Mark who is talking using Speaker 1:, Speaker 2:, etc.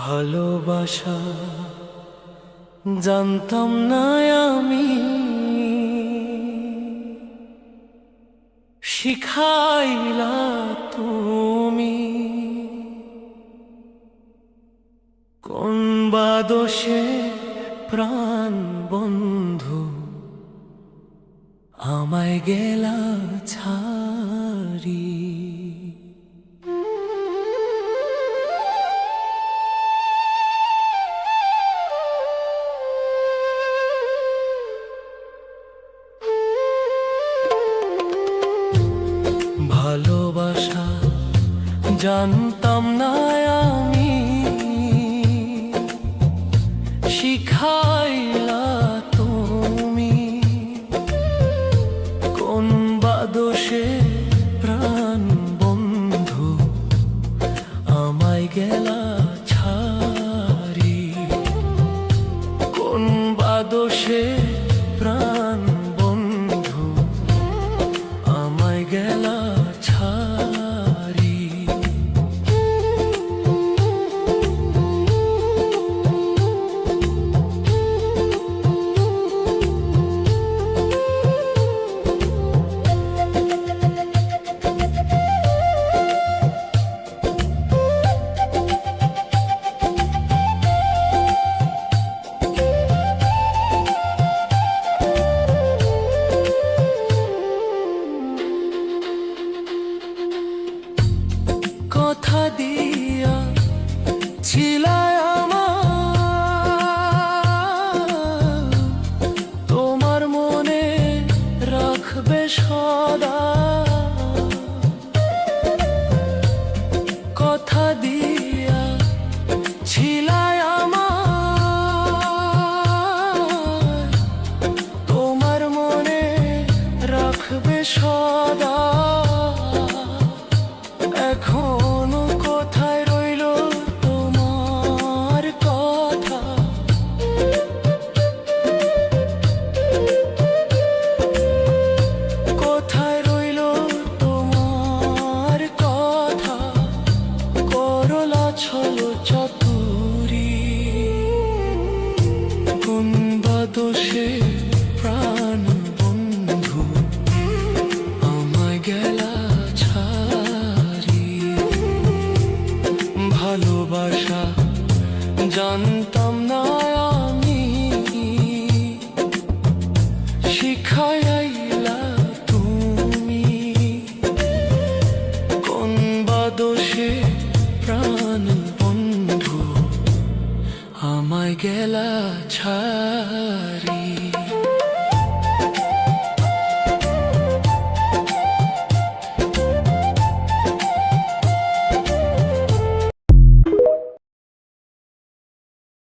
Speaker 1: ভালোবাসা জানতাম না আমি, শিখাইলা তুমি। কোন বা দোষে প্রাণ বন্ধু আমায় গেলা ছাড়ি। ভালোবাসা জানতাম না আমি, শিখাইলা তুমি। কোন বা দোষে প্রাণ বন্ধু আমায় গেলা ছাড়ি। কোন বা দোষে প্রাণ বন্ধু আমায় গেলা ছাড়ি। কথা দিয়া ছিলাই আমার, তোমার মনে রাখবে সদা। কথা দিয়া ছিলাই আমার, তোমার মনে রাখবে সদা। এখনো কোথায় রইল তোমার কথা, কোথায় রইল তোমার কথা। করলা ছলো চাতুরি, কোন বা দোষে প্রাণ বন্ধু আমায় গেলা ছাড়ি। ভালোবাসা জানতাম না আমি, শিখাইলা তুমি। কোন বা দোষে প্রাণ বন্ধু আমায় গেলা ছাড়ি।